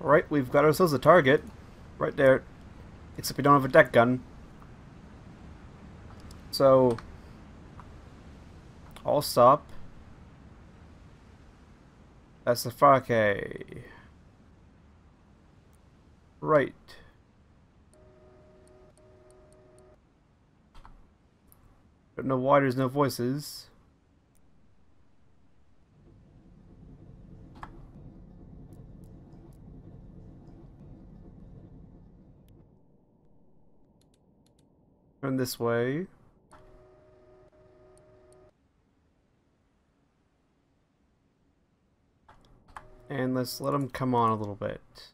Alright, we've got ourselves a target. Right there. Except we don't have a deck gun. So, I'll stop. That's the Frake. Right. Don't know why there's no voices. Turn this way. And let's let them come on a little bit.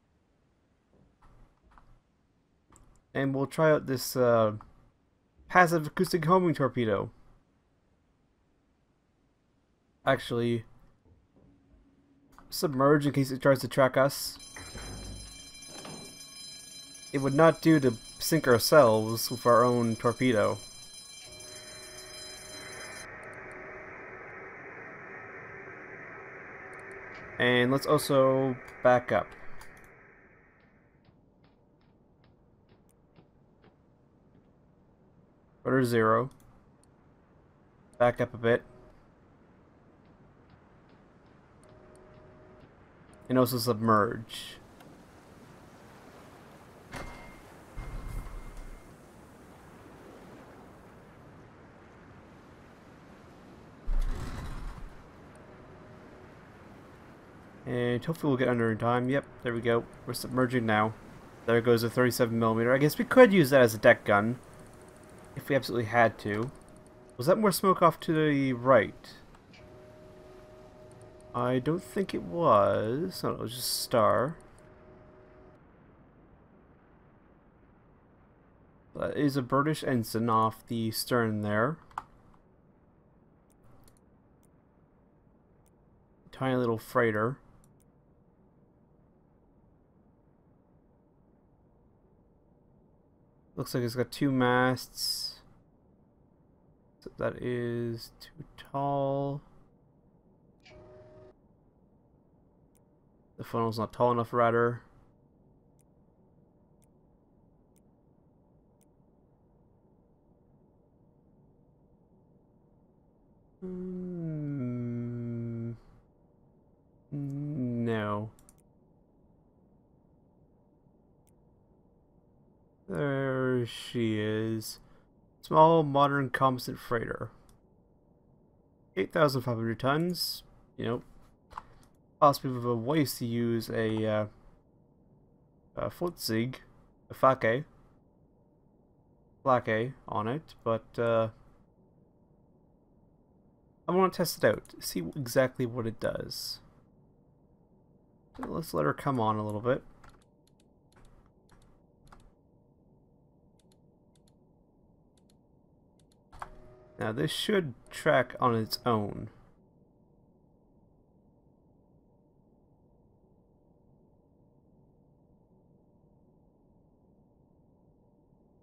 And we'll try out this passive acoustic homing torpedo. Actually, submerge in case it tries to track us. It would not do to sink ourselves with our own torpedo. And let's also back up. Rudder 0. Back up a bit. And also submerge. And hopefully we'll get under in time. Yep, there we go. We're submerging now. There goes a 37mm. I guess we could use that as a deck gun. If we absolutely had to. Was that more smoke off to the right? I don't think it was. No, it was just star. That is a British ensign off the stern there. Tiny little freighter. Looks like it's got 2 masts. So that is too tall. The funnel's not tall enough, rather. No. There she is. Small, modern composite freighter. 8,500 tons. You know, possibly of a waste to use a Futzig, a Flake on it, but I want to test it out, see exactly what it does. So let's let her come on a little bit. Now this should track on its own.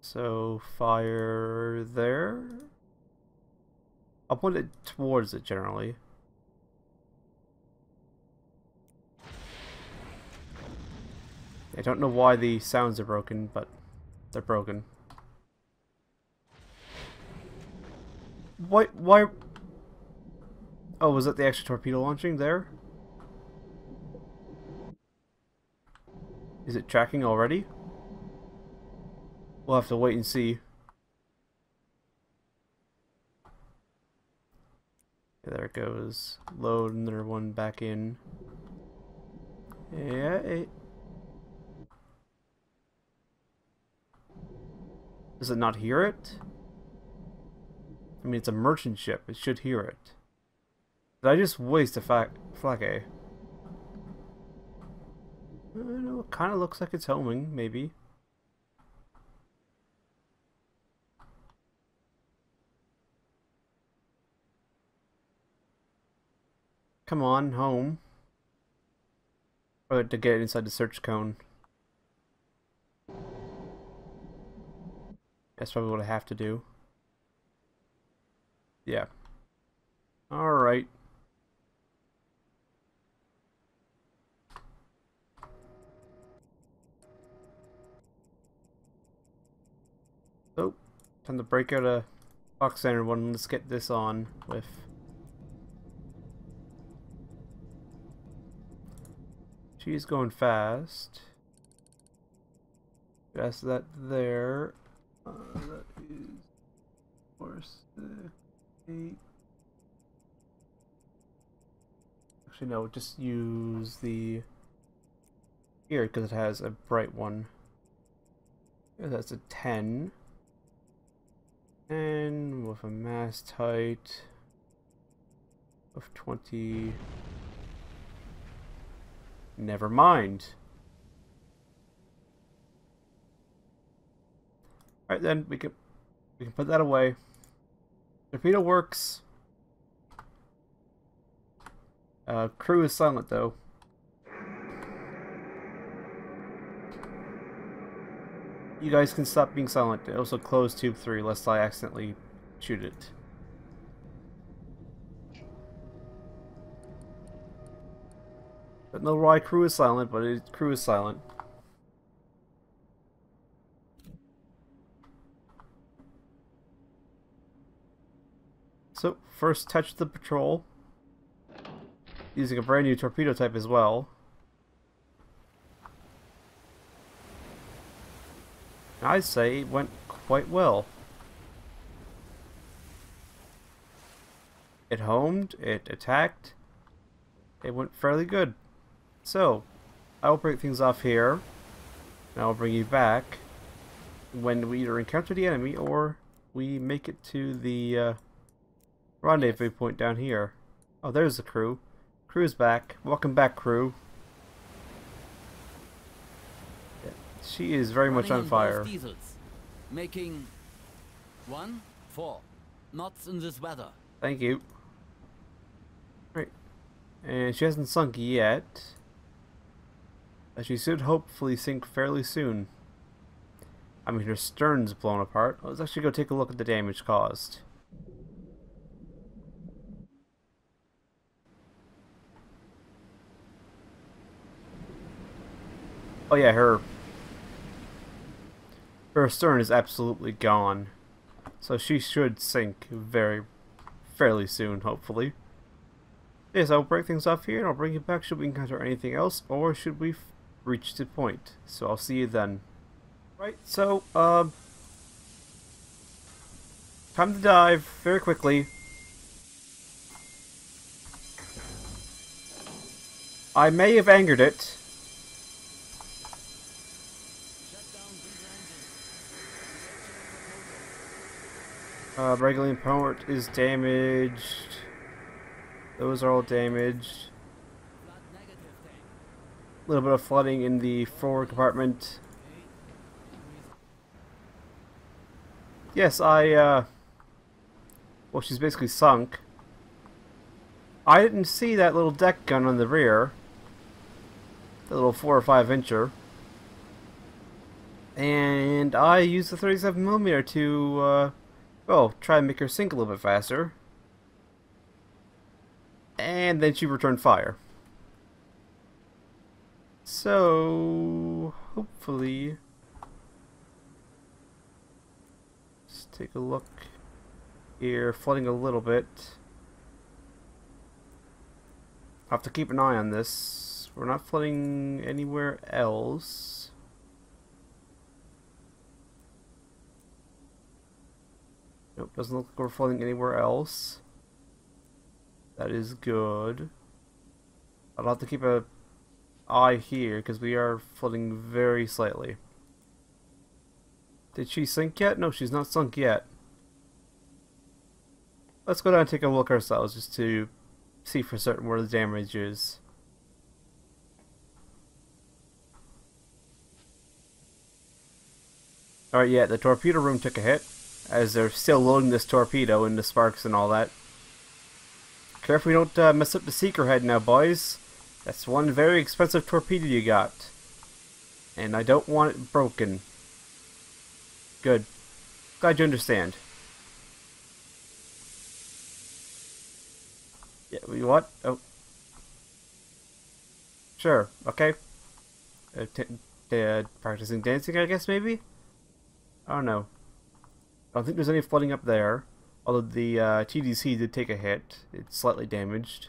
So fire there. I'll put it towards it generally. I don't know why the sounds are broken, but they're broken. Why? Oh, was that the extra torpedo launching there? Is it tracking already? We'll have to wait and see. There it goes. Load another one back in. Yeah. Does it not hear it? I mean, it's a merchant ship. It should hear it. Did I just waste a Flake? I don't know. It kind of looks like it's homing, maybe. Come on, home. Or to get inside the search cone. That's probably what I have to do. Yeah. Alright. Time to break out a box center one. Let's get this on with. She's going fast. That's that there. That is 4, 6, 8. Actually, no. Just use the here because it has a bright one. That's a 10. And with a mast height of 20. Never mind. Alright then, we can put that away. Torpedo works. Crew is silent though. You guys can stop being silent. Also close tube 3 lest I accidentally shoot it. Don't know why crew is silent, but crew is silent. So, first touch the patrol. Using a brand new torpedo type as well. I'd say it went quite well. It homed, it attacked, it went fairly good. So, I will break things off here, and I will bring you back when we either encounter the enemy or we make it to the rendezvous point down here. Oh, there's the crew. Crew's back. Welcome back, crew. She is very much on fire. Making 1-4 knots in this weather. Thank you. Right. And she hasn't sunk yet. But she should hopefully sink fairly soon. I mean, her stern's blown apart. Let's actually go take a look at the damage caused. Oh yeah, her stern is absolutely gone. So she should sink fairly soon, hopefully. Yes, I'll break things off here and I'll bring you back should we encounter anything else, or should we reach the point. So I'll see you then. Right, so, time to dive very quickly. I may have angered it. Regulating port is damaged. Those are all damaged. A little bit of flooding in the forward compartment. Yes, well, she's basically sunk. I didn't see that little deck gun on the rear. The little 4 or 5 incher. And I used the 37mm to, well, try and make her sink a little bit faster. And then she returned fire. So, hopefully... Let's take a look here. Flooding a little bit. I'll have to keep an eye on this. We're not flooding anywhere else. Nope, doesn't look like we're flooding anywhere else. That is good. I'll have to keep an eye here because we are flooding very slightly. Did she sink yet? No, she's not sunk yet. Let's go down and take a look ourselves just to see for certain where the damage is. Alright, yeah, the torpedo room took a hit, as they're still loading this torpedo and the sparks and all that. Careful you don't mess up the seeker head now, boys. That's one very expensive torpedo you got. And I don't want it broken. Good. Glad you understand. Yeah, what? Oh. Sure, okay. Practicing dancing, I guess, maybe? I don't know. I don't think there's any flooding up there. Although the TDC did take a hit. It's slightly damaged.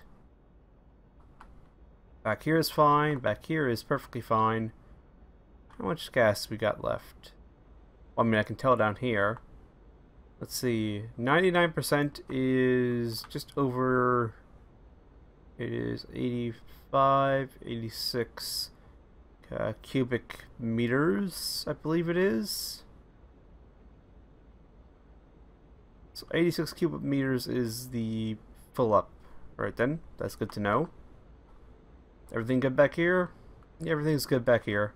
Back here is fine. Back here is perfectly fine. How much gas we got left? Well, I mean, I can tell down here. Let's see. 99% is just over... It is 85, 86 cubic meters, I believe it is. So 86 cubic meters is the fill up. Right then, that's good to know. Everything good back here? Yeah, everything's good back here.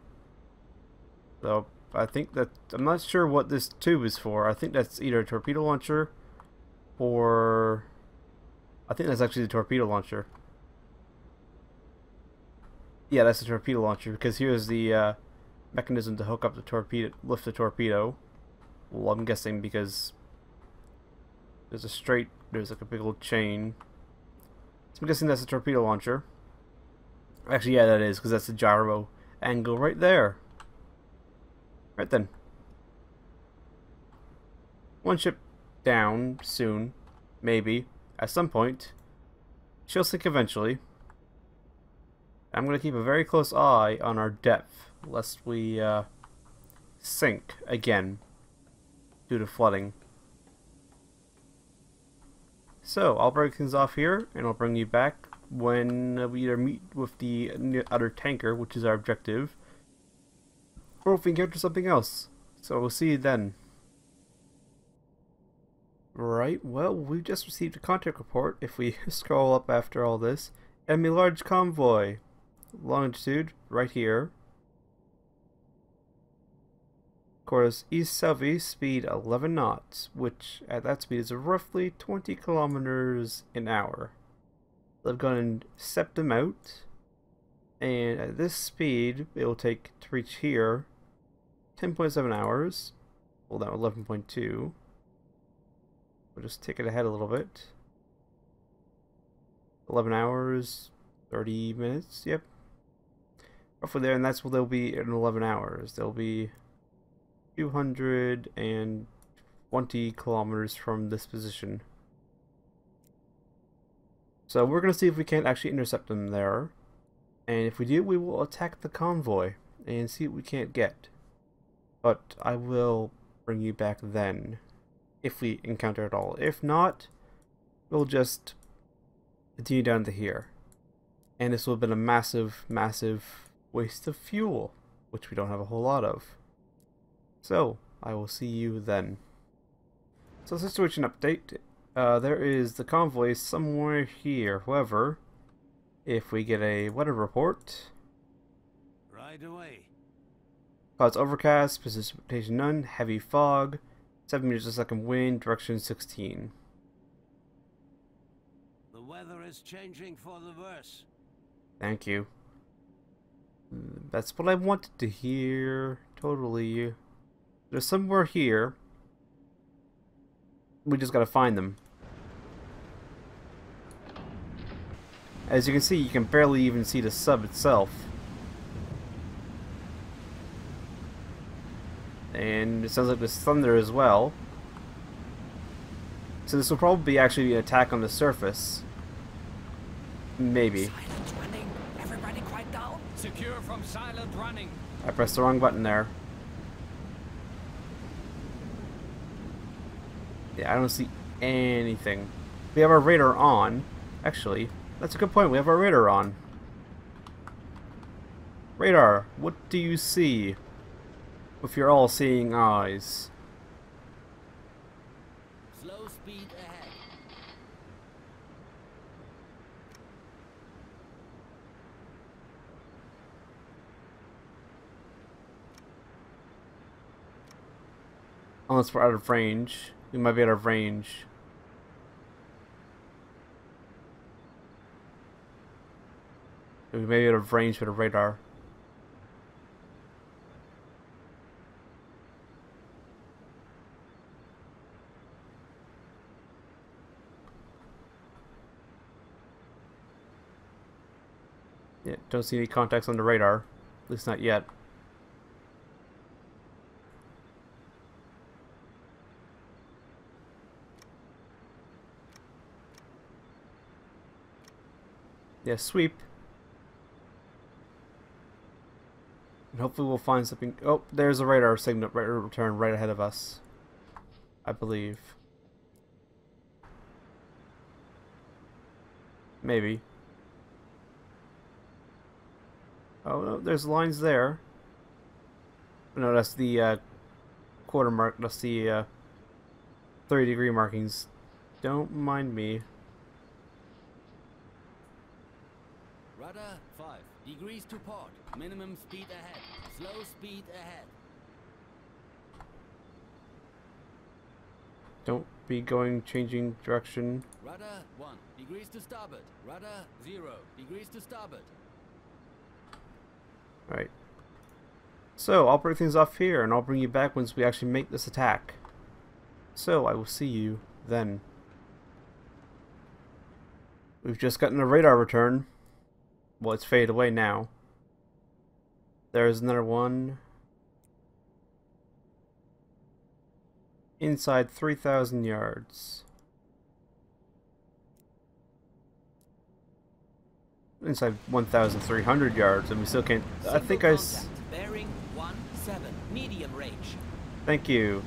So I think that I'm not sure what this tube is for. I think that's either a torpedo launcher or I think that's actually the torpedo launcher. Yeah, that's the torpedo launcher because here's the mechanism to hook up the torpedo, lift the torpedo. Well, I'm guessing because there's like a big old chain. So I'm guessing that's a torpedo launcher. Actually, yeah, that is because that's the gyro angle right there. Right then. One ship down soon, maybe at some point. She'll sink eventually. I'm going to keep a very close eye on our depth, lest we sink again due to flooding. So, I'll break things off here, and I'll bring you back when we either meet with the other tanker, which is our objective, or if we encounter something else. So, we'll see you then. Right, well, we've just received a contact report, if we scroll up after all this. Enemy large convoy. Longitude, right here. Course east-southeast, speed 11 knots, which at that speed is roughly 20 kilometers an hour. I've gone and stepped them out, and at this speed, it will take to reach here 10.7 hours. Hold on, 11.2. We'll just take it ahead a little bit. 11 hours, 30 minutes, yep. Roughly there, and that's what they'll be in 11 hours. They'll be 220 kilometers from this position. So we're going to see if we can't actually intercept them there. And if we do, we will attack the convoy and see what we can't get. But I will bring you back then, if we encounter it all. If not, we'll just continue down to here. And this will have been a massive, massive waste of fuel, which we don't have a whole lot of. So, I will see you then. So, situation update. There is the convoy somewhere here. However, if we get a weather report... Right away. Clouds overcast, precipitation none, heavy fog, 7 meters a second wind, direction 16. The weather is changing for the worse. Thank you. That's what I wanted to hear. Totally. There's somewhere here. We just gotta find them. As you can see, you can barely even see the sub itself. And it sounds like there's thunder as well. So this will probably be actually an attack on the surface. Maybe. Silent running. Everybody quiet down. Secure from silent running. I pressed the wrong button there. Yeah, I don't see anything. We have our radar on. Actually, that's a good point. We have our radar on. Radar, what do you see with your all-seeing eyes? Slow speed ahead. Unless we're out of range. We might be out of range. We may be out of range with a radar. Yeah, don't see any contacts on the radar. At least not yet. Yeah, sweep. And hopefully we'll find something. Oh, there's a radar signal, radar return right ahead of us, I believe. Maybe. Oh no, there's lines there. No, that's the quarter mark. That's the 30-degree markings. Don't mind me. Rudder 5 degrees to port. Minimum speed ahead. Slow speed ahead. Don't be changing direction. Rudder 1 degrees to starboard. Rudder 0 degrees to starboard. Alright. So, I'll break things off here, and I'll bring you back once we actually make this attack. So, I will see you then. We've just gotten a radar return. Well, it's faded away now. There's another one. Inside 3,000 yards. Inside 1,300 yards, and we still can't. I think Bearing 17, medium range. Thank you.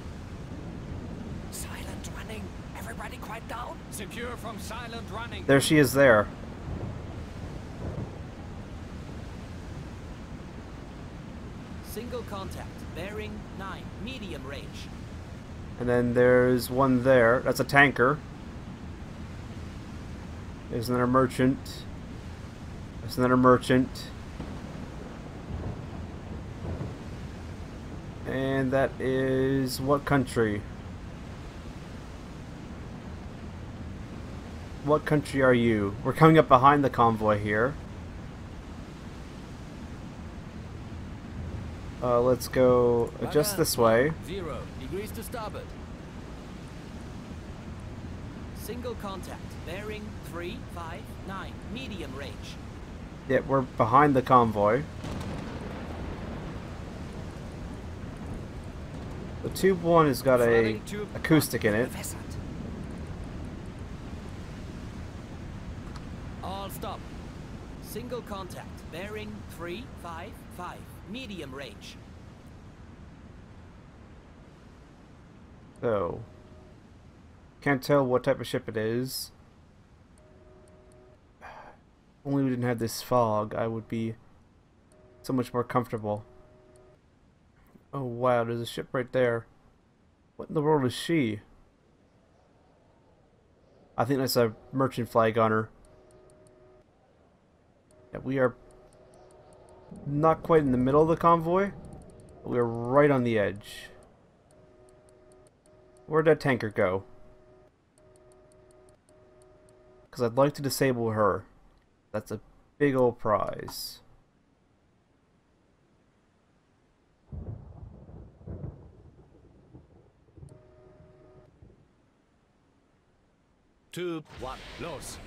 Silent running. Everybody quiet down. Secure from silent running. There she is there. Single contact. Bearing 9, medium range. And then there's one there. That's a tanker. There's another merchant. There's another merchant. And that is what country? What country are you? We're coming up behind the convoy here. Let's go just this way. 0 degrees to starboard. Single contact. Bearing 359. Medium range. Yeah, we're behind the convoy. The tube 1 has got a acoustic in it. All stop. Single contact. Bearing 355. Medium range. So, can't tell what type of ship it is. Only we didn't have this fog, I would be so much more comfortable. Oh wow, there's a ship right there. What in the world is she? I think that's a merchant flag on her. Yeah, we are not quite in the middle of the convoy. But we are right on the edge. Where'd that tanker go? Because I'd like to disable her. That's a big old prize. Tube 1, los.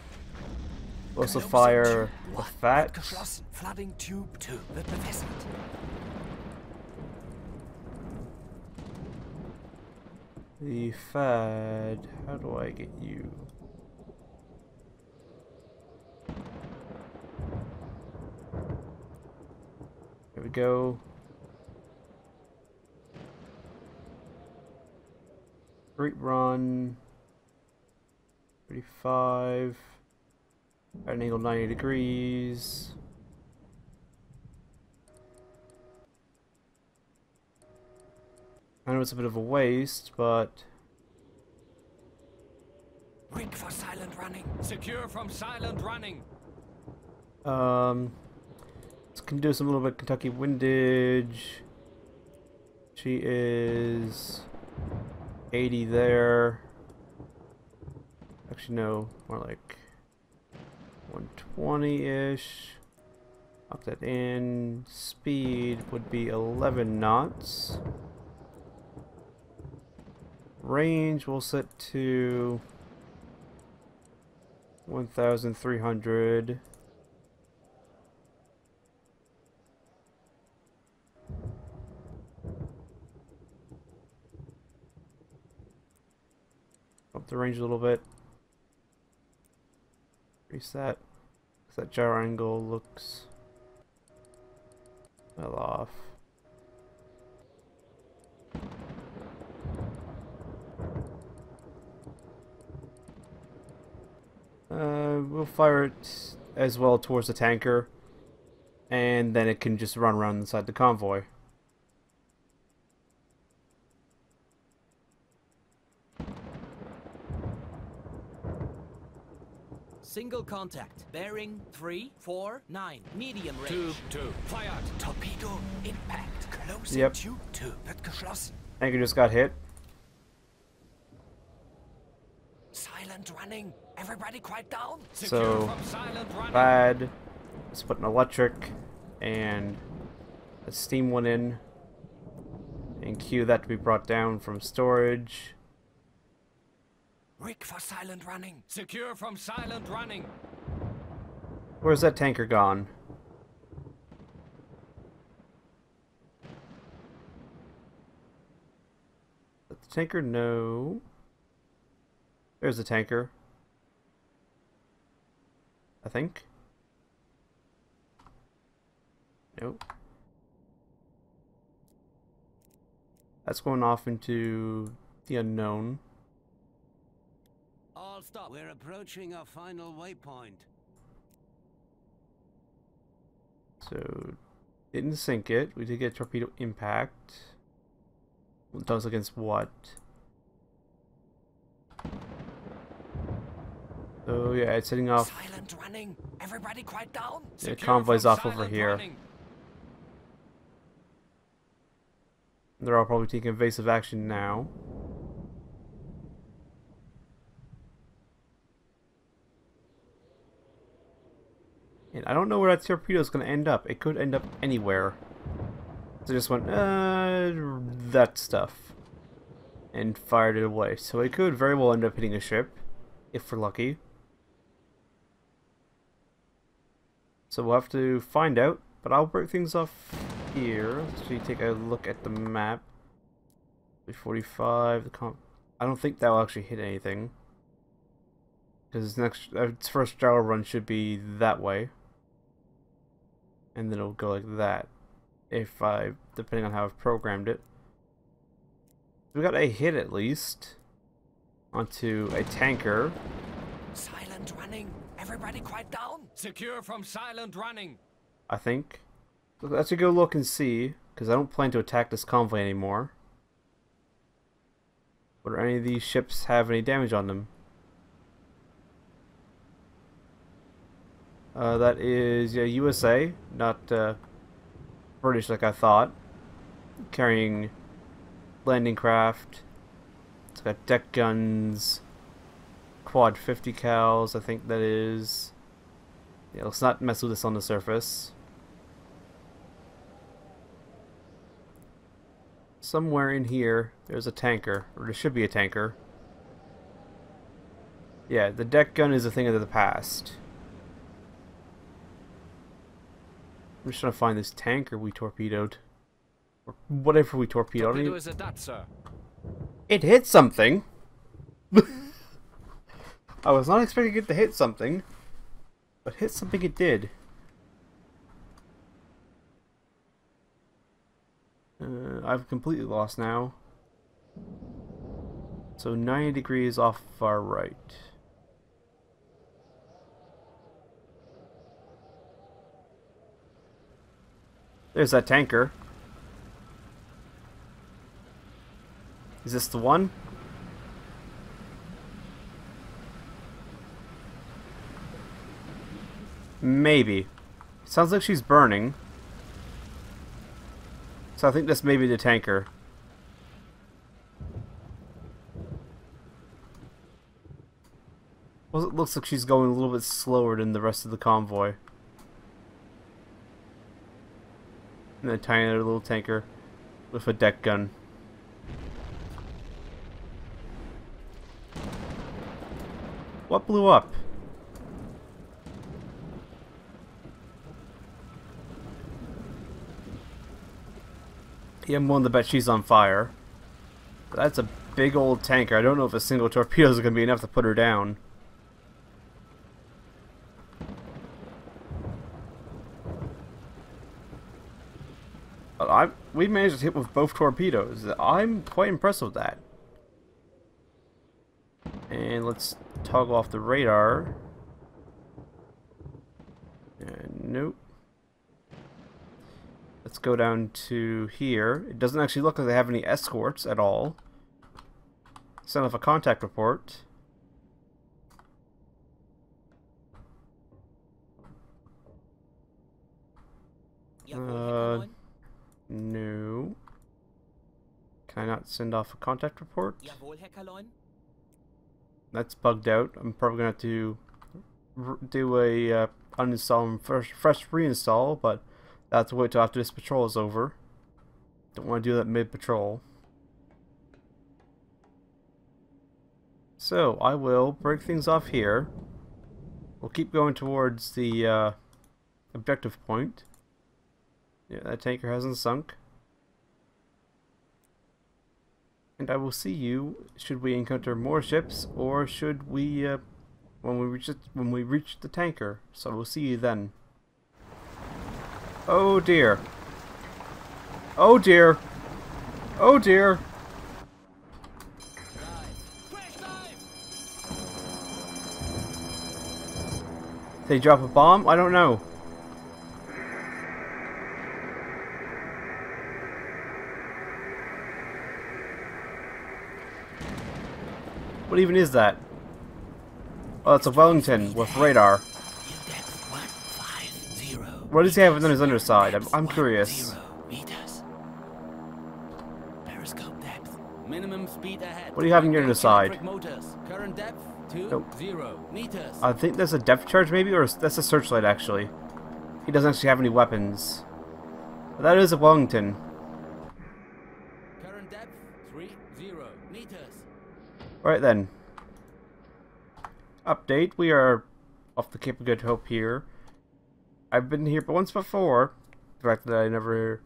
Also fire the fat. Geschlossen. Flooding tube 2 wird bewässert. The fad. How do I get you? There we go. Great run. 35. At an angle 90 degrees. I know it's a bit of a waste, but Rig for silent running. Secure from silent running. can do some little bit Kentucky windage. She is 80 there. Actually, no, more like 120-ish. Up that in. Speed would be 11 knots. Range we'll set to 1,300. Up the range a little bit. Increase that That gyro angle looks well off. We'll fire it as well towards the tanker, and then it can just run around inside the convoy. Single contact. Bearing 349. Medium range. Tube 2. Fired. Torpedo impact. Closing Yep. tube 2 wird geschlossen. Tanker just got hit. Silent running. Everybody quiet down. So From silent running. bad. Let's put an electric and a steam one in, and cue that to be brought down from storage. Rig for silent running. Secure from silent running. Where's that tanker gone? The tanker, no. There's the tanker. I think. Nope. That's going off into the unknown. All stop. We're approaching our final waypoint. So, didn't sink it. We did get torpedo impact. It does against what? So yeah, it's heading off. Silent running. Everybody quiet down. The Secure convoy's from off over silent here. running. They're all probably taking evasive action now. And I don't know where that torpedo is going to end up. It could end up anywhere. So I just went, that stuff. And fired it away. So it could very well end up hitting a ship, if we're lucky. So we'll have to find out. But I'll break things off here. Let's actually take a look at the map. 345. I don't think that will actually hit anything. Because its first gyro run should be that way. And then it'll go like that. Depending on how I've programmed it. We got a hit at least. Onto a tanker. Silent running. Everybody quiet down. Secure from silent running. I think. Let's go look and see. Because I don't plan to attack this convoy anymore. Would any of these ships have any damage on them? That is USA, not British like I thought. Carrying landing craft. It's got deck guns. Quad 50 cals, I think that is. Yeah, let's not mess with this on the surface. Somewhere in here, there's a tanker. Or there should be a tanker. Yeah, the deck gun is a thing of the past. I'm just trying to find this tanker we torpedoed. Or whatever we torpedoed. Torpedo is at that, sir. It hit something! I was not expecting it to hit something. But hit something it did. I've completely lost now. So 90 degrees off our right. There's that tanker. Is this the one? Maybe. Sounds like she's burning. So I think this may be the tanker. Well, it looks like she's going a little bit slower than the rest of the convoy. And a tiny little tanker with a deck gun. What blew up? Yeah, I'm willing to bet she's on fire. But that's a big old tanker. I don't know if a single torpedo is going to be enough to put her down. We managed to hit with both torpedoes. I'm quite impressed with that. And let's toggle off the radar. Nope. Let's go down to here. It doesn't actually look like they have any escorts at all. Send off a contact report. No. Can I not send off a contact report? That's bugged out. I'm probably gonna have to do a uninstall and fresh reinstall, but I have to wait till after this patrol is over. Don't want to do that mid-patrol. So I will break things off here. We'll keep going towards the objective point. Yeah, that tanker hasn't sunk. And I will see you should we encounter more ships, or should we when we reach the tanker. So we'll see you then. Oh dear. Oh dear. Oh dear. Did they drop a bomb? I don't know. What even is that? Oh, that's a Wellington with radar. What does he have on his underside? I'm curious. Minimum speed ahead. What do you have on your underside? Motors. Current depth 0 meters. I think there's a depth charge maybe, or that's a searchlight actually. He doesn't actually have any weapons. But that is a Wellington. Current depth 30 meters. Right then. Update. We are off the Cape of Good Hope here. I've been here once before. The fact that I never...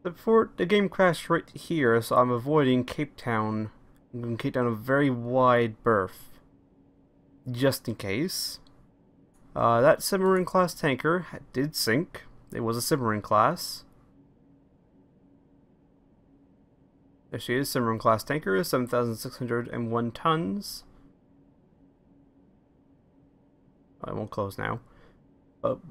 The game crashed right here, so I'm avoiding Cape Town. I'm going to Cape Town a very wide berth. Just in case. That submarine class tanker did sink. It was a submarine class. There she is, submarine class tanker, 7,601 tons. I won't close now.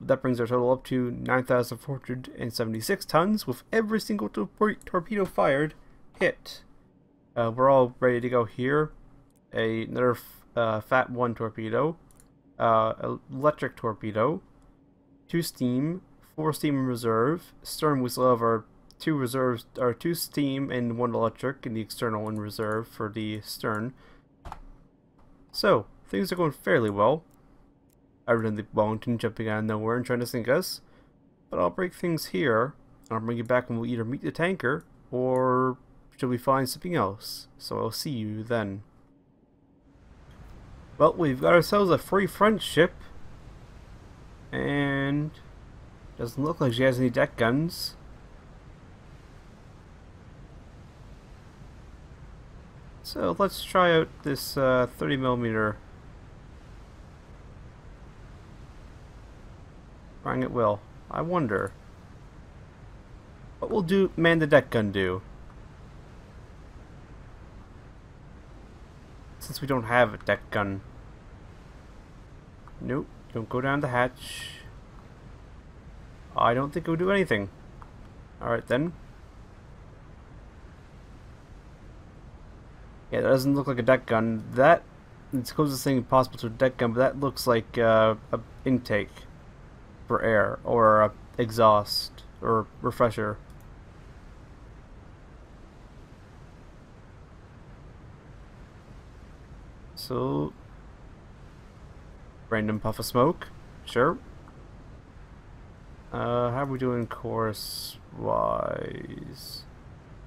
That brings our total up to 9,476 tons, with every single torpedo fired hit. We're all ready to go here. Another Fat 1 torpedo, electric torpedo, 2 steam, 4 steam in reserve. Stern we still have our 2 reserves, or 2 steam and 1 electric, and the external in reserve for the stern. So things are going fairly well. Other than the Wellington jumping out of nowhere and trying to sink us. But I'll break things here, and I'll bring you back when we'll either meet the tanker, or should we find something else? So I'll see you then. Well, we've got ourselves a free French ship. And doesn't look like she has any deck guns. So let's try out this 30mm. Firing at will. I wonder, what will man the deck gun do? Since we don't have a deck gun. Nope, don't go down the hatch. I don't think it will do anything. Alright then. Yeah, that doesn't look like a deck gun. That, it's the closest thing possible to a deck gun, but that looks like a intake for air, or exhaust, or refresher. So, random puff of smoke, sure. How are we doing course wise?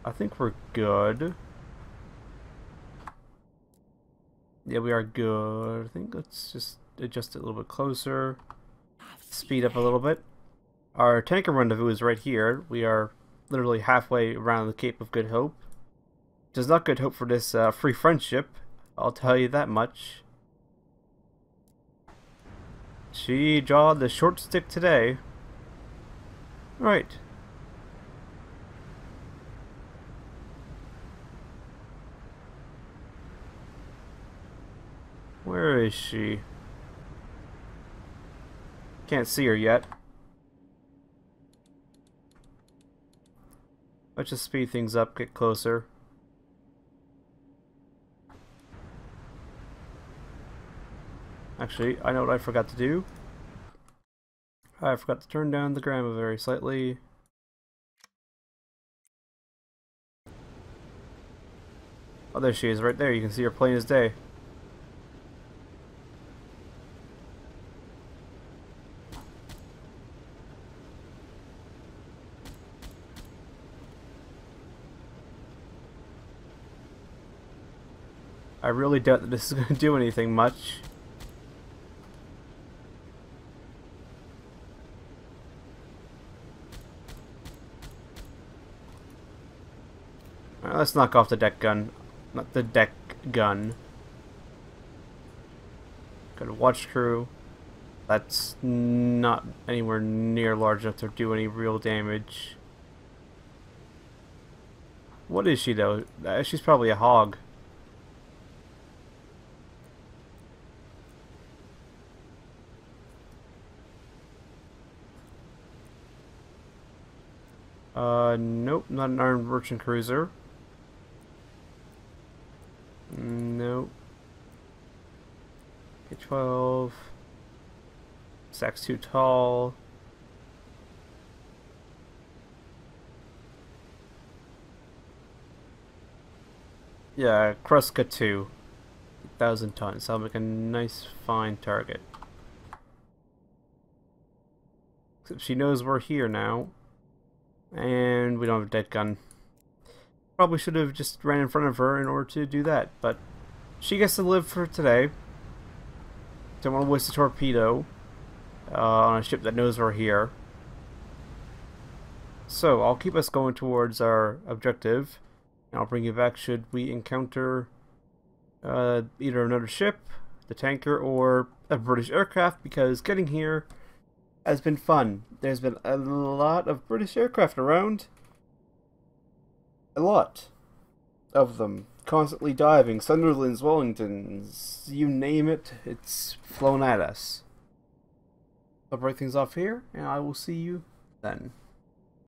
I think we're good. Yeah, we are good. I think let's just adjust it a little bit closer. Speed up a little bit. Our tanker rendezvous is right here. We are literally halfway around the Cape of Good Hope. Does not good hope for this free friendship, I'll tell you that much. She jawed the short stick today. Right. Where is she? Can't see her yet. Let's just speed things up, get closer. Actually, I know what I forgot to do. I forgot to turn down the gamma very slightly. Oh, there she is, right there. You can see her plain as day. I really doubt that this is going to do anything much. Alright, let's knock off the deck gun. Not the deck gun. Got a watch crew. That's not anywhere near large enough to do any real damage. What is she though? She's probably a hog. Nope, not an armed merchant cruiser. Nope. K-12. Stack's too tall. Yeah, Kruska 2. 1,000 tons. That'll make a nice, fine target. Except she knows we're here now. And we don't have a dead gun. Probably should have just ran in front of her in order to do that, but she gets to live for today. Don't want to waste a torpedo on a ship that knows we're here. So I'll keep us going towards our objective, and I'll bring you back should we encounter either another ship, the tanker, or a British aircraft, because getting here has been fun. There's been a lot of British aircraft around. A lot of them. Constantly diving. Sunderlands, Wellingtons, you name it, it's flown at us. I'll break things off here, and I will see you then.